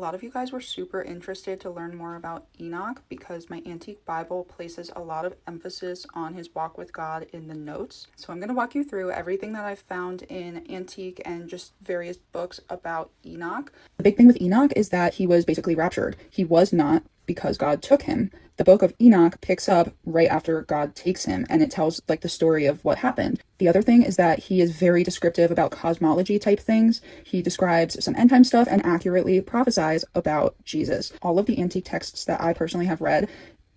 lot of you guys were super interested to learn more about Enoch because my antique Bible places a lot of emphasis on his walk with God in the notes. So I'm going to walk you through everything that I've found in antique and just various books about Enoch. The big thing with Enoch is that he was basically raptured. He was not, because God took him. The Book of Enoch picks up right after God takes him, and it tells like the story of what happened. The other thing is that he is very descriptive about cosmology type things. He describes some end time stuff and accurately prophesies about Jesus. All of the antique texts that I personally have read,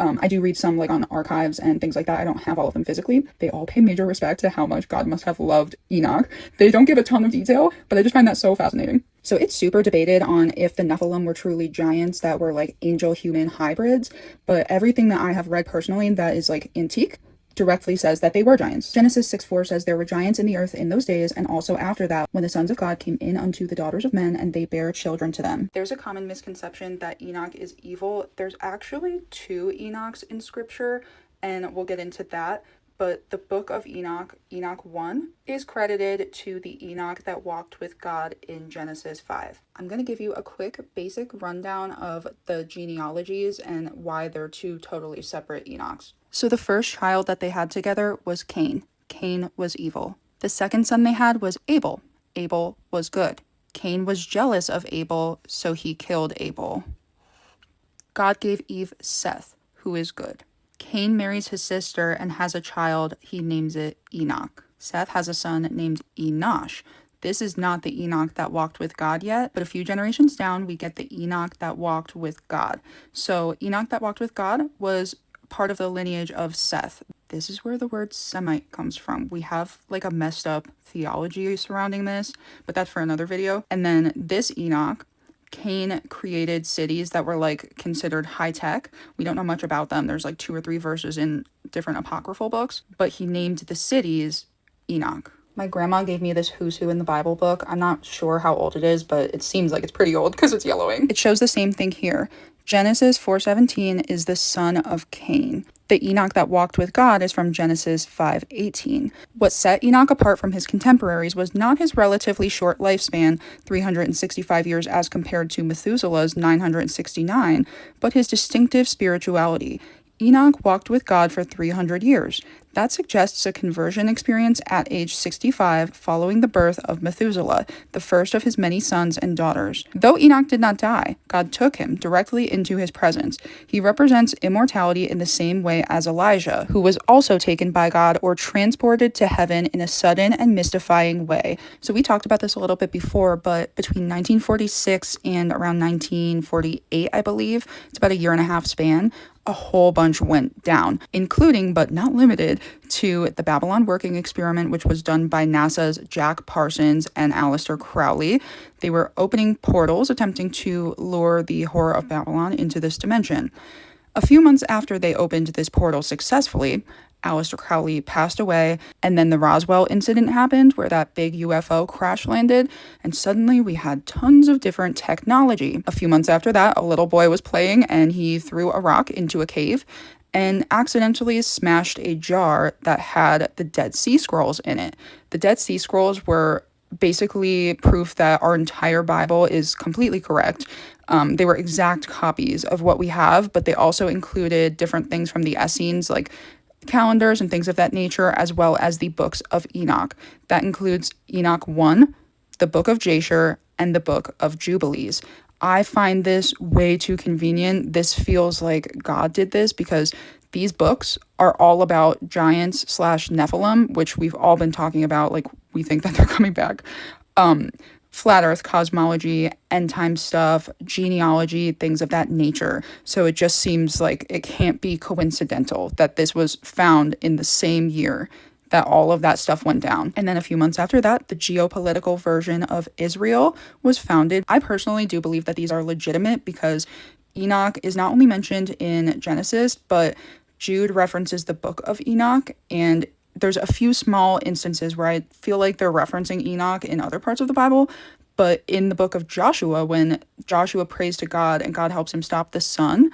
I do read some like on archives and things like that. I don't have all of them physically. They all pay major respect to how much God must have loved Enoch. They don't give a ton of detail, but I just find that so fascinating. So it's super debated on if the Nephilim were truly giants that were like angel-human hybrids, but everything that I have read personally that is like antique directly says that they were giants. Genesis 6:4 says there were giants in the earth in those days, and also after that, when the sons of God came in unto the daughters of men, and they bare children to them. There's a common misconception that Enoch is evil. There's actually 2 Enochs in scripture, and we'll get into that. But the Book of Enoch, Enoch 1, is credited to the Enoch that walked with God in Genesis 5. I'm going to give you a quick basic rundown of the genealogies and why they're 2 totally separate Enochs. So the first child that they had together was Cain. Cain was evil. The second son they had was Abel. Abel was good. Cain was jealous of Abel, so he killed Abel. God gave Eve Seth, who is good. Cain marries his sister and has a child. He names it Enoch. Seth has a son named Enosh. This is not the Enoch that walked with God yet, but a few generations down, we get the Enoch that walked with God. So Enoch that walked with God was part of the lineage of Seth. This is where the word Semite comes from. We have like a messed up theology surrounding this, but that's for another video. And then this Enoch, Cain created cities that were like considered high tech. We don't know much about them. There's like 2 or 3 verses in different apocryphal books, but he named the cities Enoch. My grandma gave me this Who's Who in the Bible book. I'm not sure how old it is, but it seems like it's pretty old because it's yellowing. It shows the same thing here. Genesis 4:17 is the son of Cain. The Enoch that walked with God is from Genesis 5:18. What set Enoch apart from his contemporaries was not his relatively short lifespan, 365 years as compared to Methuselah's 969, but his distinctive spirituality. Enoch walked with God for 300 years. That suggests a conversion experience at age 65 following the birth of Methuselah, the first of his many sons and daughters. Though Enoch did not die, God took him directly into his presence. He represents immortality in the same way as Elijah, who was also taken by God or transported to heaven in a sudden and mystifying way. So we talked about this a little bit before, but between 1946 and around 1948, I believe, it's about a 1.5 year span, a whole bunch went down, including but not limited to the Babylon working experiment, which was done by NASA's Jack Parsons and Aleister Crowley. They were opening portals, attempting to lure the horror of Babylon into this dimension. A few months after they opened this portal successfully, Aleister Crowley passed away, and then the Roswell incident happened where that big UFO crash landed, and suddenly we had tons of different technology. A few months after that, a little boy was playing and he threw a rock into a cave and accidentally smashed a jar that had the Dead Sea Scrolls in it. The Dead Sea Scrolls were basically proof that our entire Bible is completely correct. They were exact copies of what we have, but they also included different things from the Essenes, like calendars and things of that nature, as well as the books of Enoch. That includes Enoch 1, the Book of Jasher, and the Book of Jubilees. I find this way too convenient. This feels like God did this because these books are all about giants / Nephilim, which we've all been talking about. Like, we think that they're coming back. Flat earth cosmology, end time stuff, genealogy, things of that nature. So it just seems like it can't be coincidental that this was found in the same year that all of that stuff went down. And then a few months after that, the geopolitical version of Israel was founded. I personally do believe that these are legitimate because Enoch is not only mentioned in Genesis, but Jude references the Book of Enoch, and there's a few small instances where I feel like they're referencing Enoch in other parts of the Bible, but in the book of Joshua, when Joshua prays to God and God helps him stop the sun,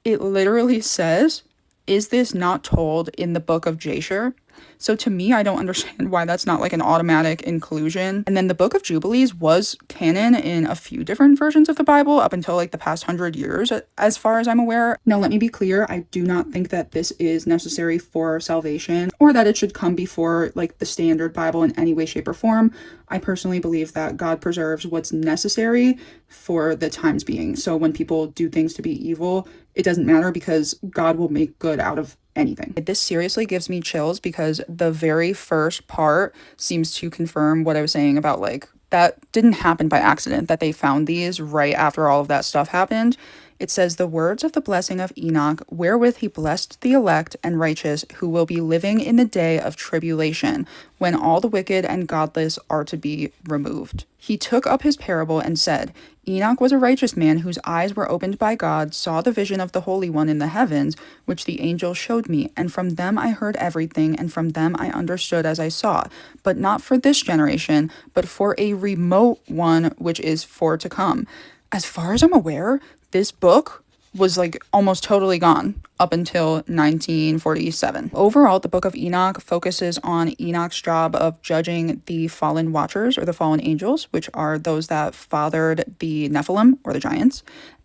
it literally says, is this not told in the book of Jasher? So to me, I don't understand why that's not like an automatic inclusion. And then the Book of Jubilees was canon in a few different versions of the Bible up until like the past 100 years, as far as I'm aware. Now, let me be clear, I do not think that this is necessary for salvation or that it should come before like the standard Bible in any way, shape, or form. I personally believe that God preserves what's necessary for the times being. So when people do things to be evil, it doesn't matter because God will make good out of anything. This seriously gives me chills because the very first part seems to confirm what I was saying about like that didn't happen by accident, that they found these right after all of that stuff happened. It says, the words of the blessing of Enoch, wherewith he blessed the elect and righteous who will be living in the day of tribulation, when all the wicked and godless are to be removed. He took up his parable and said, Enoch was a righteous man whose eyes were opened by God, saw the vision of the Holy One in the heavens, which the angel showed me, and from them I heard everything, and from them I understood as I saw, but not for this generation, but for a remote one which is for to come. As far as I'm aware, this book was like almost totally gone up until 1947. Overall, the Book of Enoch focuses on Enoch's job of judging the fallen watchers or the fallen angels, which are those that fathered the Nephilim or the giants.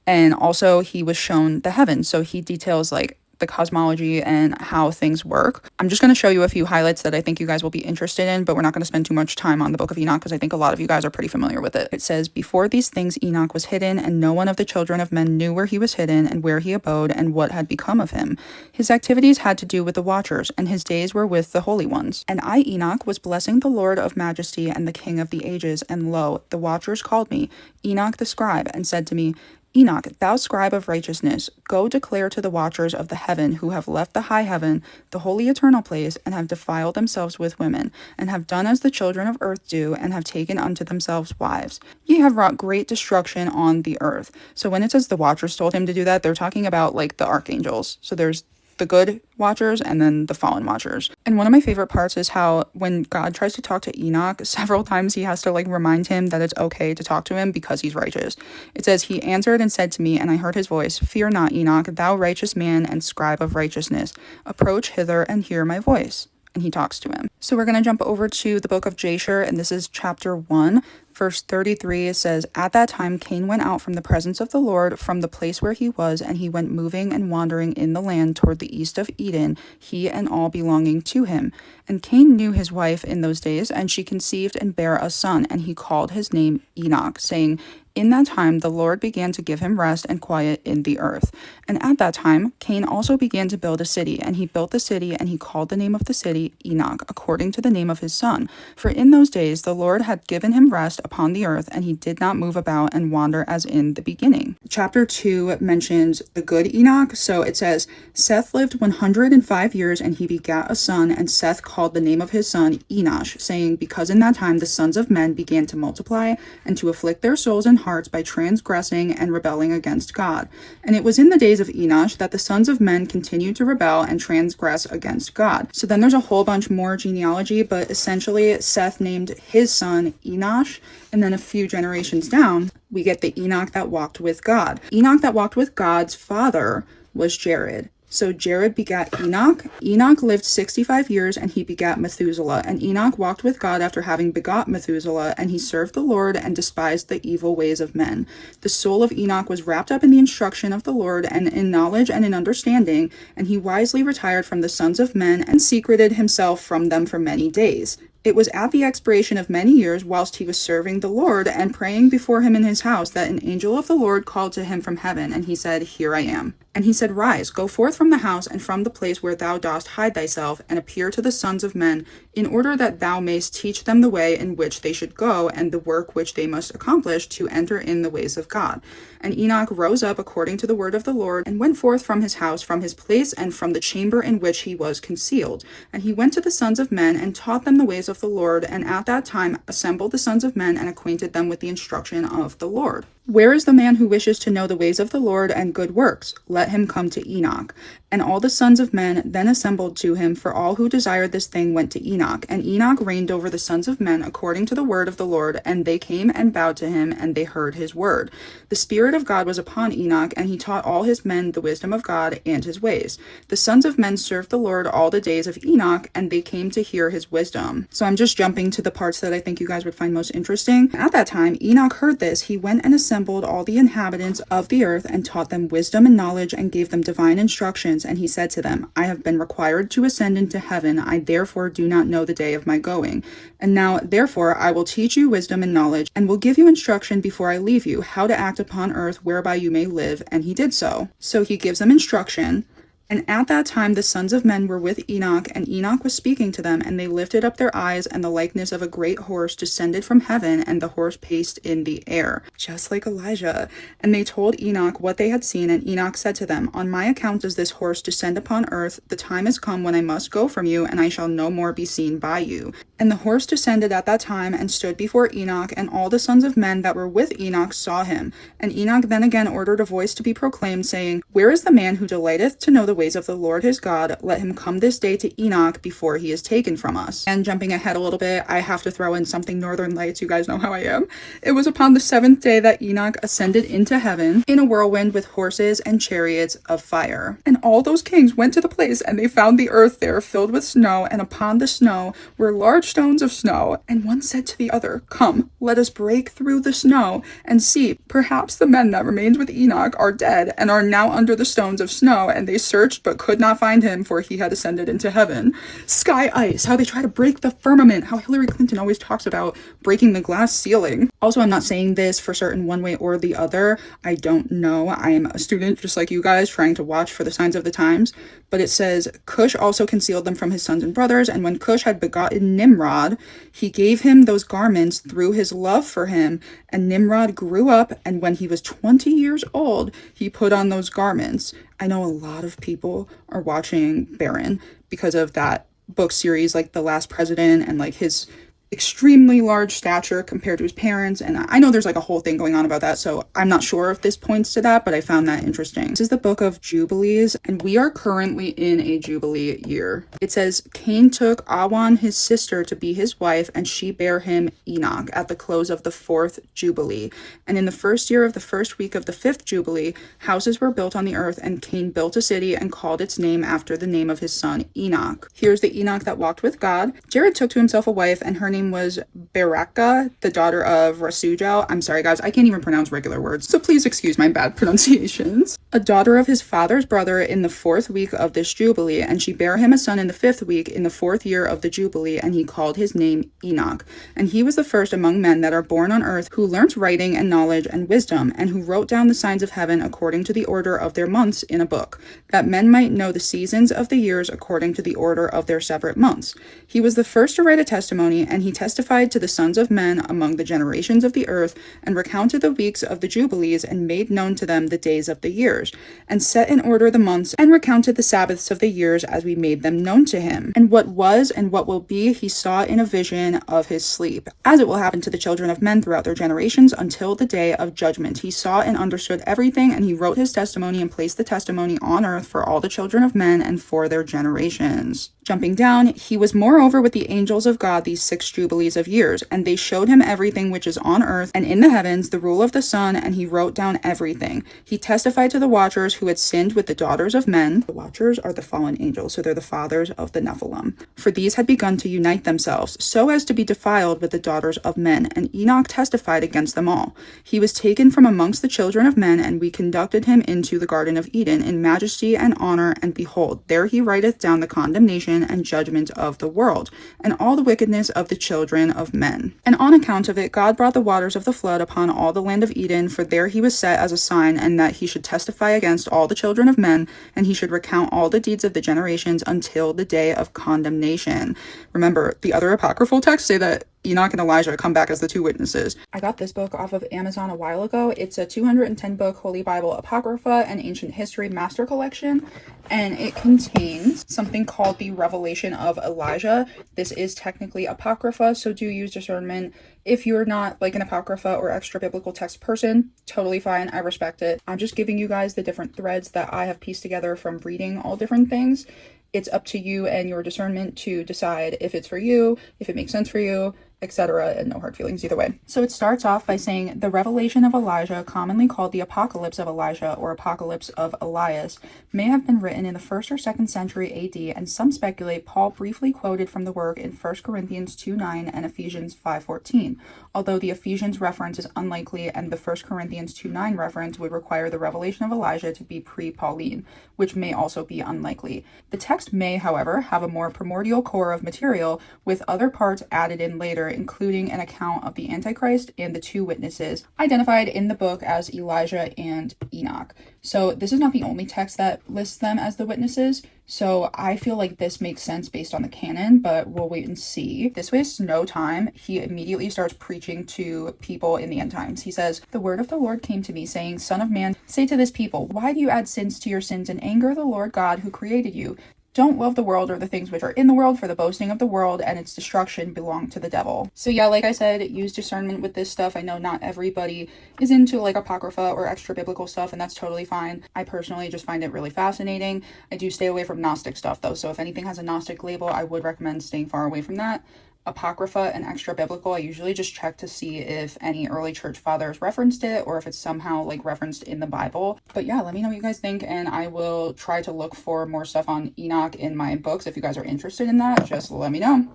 And also he was shown the heavens. So he details like the cosmology and how things work. I'm just going to show you a few highlights that I think you guys will be interested in, but we're not going to spend too much time on the Book of Enoch because I think a lot of you guys are pretty familiar with it. It says, before these things Enoch was hidden, and no one of the children of men knew where he was hidden and where he abode and what had become of him. His activities had to do with the watchers, and his days were with the holy ones. And I, Enoch, was blessing the Lord of majesty and the King of the ages, and lo, the watchers called me, Enoch the scribe, and said to me, Enoch, thou scribe of righteousness, go declare to the watchers of the heaven who have left the high heaven, the holy eternal place, and have defiled themselves with women, and have done as the children of earth do, and have taken unto themselves wives. Ye have wrought great destruction on the earth. So when it says the watchers told him to do that, they're talking about like the archangels. So there's the good watchers and then the fallen watchers. And one of my favorite parts is how when God tries to talk to Enoch, several times he has to like remind him that it's okay to talk to him because he's righteous. It says, he answered and said to me, and I heard his voice, fear not, Enoch, thou righteous man and scribe of righteousness. Approach hither and hear my voice. And he talks to him. So we're going to jump over to the Book of Jasher, and this is chapter 1. Verse 33, it says, at that time Cain went out from the presence of the Lord from the place where he was, and he went moving and wandering in the land toward the east of Eden, he and all belonging to him. And Cain knew his wife in those days, and she conceived and bare a son, and he called his name Enoch, saying, in that time the Lord began to give him rest and quiet in the earth. And at that time Cain also began to build a city, and he built the city, and he called the name of the city Enoch, according to the name of his son. For in those days the Lord had given him rest upon the earth, and he did not move about and wander as in the beginning. Chapter 2 mentions the good Enoch. So it says, Seth lived 105 years, and he begat a son, and Seth called the name of his son Enosh, saying, because in that time the sons of men began to multiply, and to afflict their souls and hearts by transgressing and rebelling against God. And it was in the days of Enosh that the sons of men continued to rebel and transgress against God. So then there's a whole bunch more genealogy, but essentially Seth named his son Enosh, and then a few generations down, we get the Enoch that walked with God. Enoch that walked with God's father was Jared. So Jared begat Enoch. Enoch lived 65 years, and he begat Methuselah. And Enoch walked with God after having begot Methuselah, and he served the Lord and despised the evil ways of men. The soul of Enoch was wrapped up in the instruction of the Lord and in knowledge and in understanding, and he wisely retired from the sons of men and secreted himself from them for many days. It was at the expiration of many years, whilst he was serving the Lord and praying before him in his house, that an angel of the Lord called to him from heaven, and he said, here I am. And he said, rise, go forth from the house and from the place where thou dost hide thyself, and appear to the sons of men, in order that thou mayst teach them the way in which they should go, and the work which they must accomplish to enter in the ways of God. And Enoch rose up according to the word of the Lord, and went forth from his house, from his place, and from the chamber in which he was concealed. And he went to the sons of men, and taught them the ways of the Lord, and at that time assembled the sons of men, and acquainted them with the instruction of the Lord. Where is the man who wishes to know the ways of the Lord and good works? Let him come to Enoch. And all the sons of men then assembled to him, for all who desired this thing went to Enoch. And Enoch reigned over the sons of men according to the word of the Lord, and they came and bowed to him, and they heard his word. The Spirit of God was upon Enoch, and he taught all his men the wisdom of God and his ways. The sons of men served the Lord all the days of Enoch, and they came to hear his wisdom. So I'm just jumping to the parts that I think you guys would find most interesting. At that time, Enoch heard this. He went and assembled all the inhabitants of the earth and taught them wisdom and knowledge and gave them divine instructions. And he said to them, I have been required to ascend into heaven. I therefore do not know the day of my going. And now, therefore, I will teach you wisdom and knowledge, and will give you instruction before I leave you, how to act upon earth whereby you may live. And he did so. So he gives them instruction. And at that time the sons of men were with Enoch, and Enoch was speaking to them, and they lifted up their eyes, and the likeness of a great horse descended from heaven, and the horse paced in the air, just like Elijah. And they told Enoch what they had seen, and Enoch said to them, On my account does this horse descend upon earth. The time is come when I must go from you, and I shall no more be seen by you. And the horse descended at that time, and stood before Enoch, and all the sons of men that were with Enoch saw him. And Enoch then again ordered a voice to be proclaimed, saying, Where is the man who delighteth to know the ways of the Lord his God? Let him come this day to Enoch before he is taken from us. And jumping ahead a little bit, I have to throw in something Northern Lights. You guys know how I am. It was upon the 7th day that Enoch ascended into heaven in a whirlwind with horses and chariots of fire. And all those kings went to the place, and they found the earth there filled with snow, and upon the snow were large stones of snow. And one said to the other, Come, let us break through the snow and see, perhaps the men that remained with Enoch are dead and are now under the stones of snow. And they searched but could not find him, for he had ascended into heaven. Sky ice, how they try to break the firmament, how Hillary Clinton always talks about breaking the glass ceiling. Also, I'm not saying this for certain one way or the other. I don't know. I am a student just like you guys, trying to watch for the signs of the times. But it says, Cush also concealed them from his sons and brothers, and when Cush had begotten Nimrod, he gave him those garments through his love for him. And Nimrod grew up, and when he was 20 years old, he put on those garments. I know a lot of people are watching Barron because of that book series, like The Last President, and like his extremely large stature compared to his parents. And I know there's like a whole thing going on about that, so I'm not sure if this points to that, but I found that interesting. This is the Book of Jubilees, and we are currently in a Jubilee year. It says, Cain took Awan his sister to be his wife, and she bare him Enoch at the close of the 4th Jubilee. And in the 1st year of the 1st week of the 5th Jubilee, houses were built on the earth, and Cain built a city and called its name after the name of his son Enoch. Here's the Enoch that walked with God. Jared took to himself a wife, and her name was Beraka, the daughter of Rasujal. I'm sorry guys, I can't even pronounce regular words, so please excuse my bad pronunciations. A daughter of his father's brother in the 4th week of this Jubilee, and she bare him a son in the 5th week in the 4th year of the Jubilee, and he called his name Enoch. And he was the first among men that are born on earth who learnt writing and knowledge and wisdom, and who wrote down the signs of heaven according to the order of their months in a book, that men might know the seasons of the years according to the order of their separate months. He was the first to write a testimony, and he testified to the sons of men among the generations of the earth, and recounted the weeks of the Jubilees, and made known to them the days of the years, and set in order the months, and recounted the Sabbaths of the years as we made them known to him. And what was and what will be he saw in a vision of his sleep, as it will happen to the children of men throughout their generations until the day of judgment. He saw and understood everything, and he wrote his testimony and placed the testimony on earth for all the children of men and for their generations. Jumping down, he was moreover with the angels of God these 6 Jubilees of years, and they showed him everything which is on earth and in the heavens, the rule of the sun, and he wrote down everything. He testified to the watchers who had sinned with the daughters of men. The watchers are the fallen angels, so they're the fathers of the Nephilim. For these had begun to unite themselves, so as to be defiled with the daughters of men, and Enoch testified against them all. He was taken from amongst the children of men, and we conducted him into the Garden of Eden in majesty and honor, and behold, there he writeth down the condemnation and judgment of the world, and all the wickedness of the children of men. And on account of it, God brought the waters of the flood upon all the land of Eden, for there he was set as a sign, and that he should testify against all the children of men, and he should recount all the deeds of the generations until the day of condemnation. Remember, the other apocryphal texts say that Enoch and Elijah come back as the two witnesses. I got this book off of Amazon a while ago. It's a 210 book Holy Bible Apocrypha and Ancient History Master Collection, and it contains something called the Revelation of Elijah. This is technically Apocrypha, so do use discernment. If you're not like an Apocrypha or extra biblical text person, totally fine. I respect it. I'm just giving you guys the different threads that I have pieced together from reading all different things. It's up to you and your discernment to decide if it's for you, if it makes sense for you, etc., and no hard feelings either way. So it starts off by saying the revelation of Elijah, commonly called the Apocalypse of Elijah or Apocalypse of Elias, may have been written in the 1st or 2nd century AD, and some speculate Paul briefly quoted from the work in 1 Corinthians 2:9 and Ephesians 5:14, although the Ephesians reference is unlikely and the 1 Corinthians 2:9 reference would require the revelation of Elijah to be pre-Pauline, which may also be unlikely. The text may, however, have a more primordial core of material with other parts added in later, including an account of the Antichrist and the two witnesses identified in the book as Elijah and Enoch. So this is not the only text that lists them as the witnesses, so I feel like this makes sense based on the canon, but we'll wait and see. This wastes no time. He immediately starts preaching to people in the end times. He says, "The word of the Lord came to me, saying, Son of man, say to this people, why do you add sins to your sins and anger the Lord God who created you? Don't love the world or the things which are in the world, for the boasting of the world and its destruction belong to the devil." So yeah, like I said, use discernment with this stuff. I know not everybody is into like Apocrypha or extra biblical stuff, and that's totally fine. I personally just find it really fascinating. I do stay away from Gnostic stuff though, so if anything has a Gnostic label, I would recommend staying far away from that. Apocrypha and extra biblical, I usually just check to see if any early church fathers referenced it or if it's somehow like referenced in the Bible. But yeah, let me know what you guys think, and I will try to look for more stuff on Enoch in my books. If you guys are interested in that, just let me know.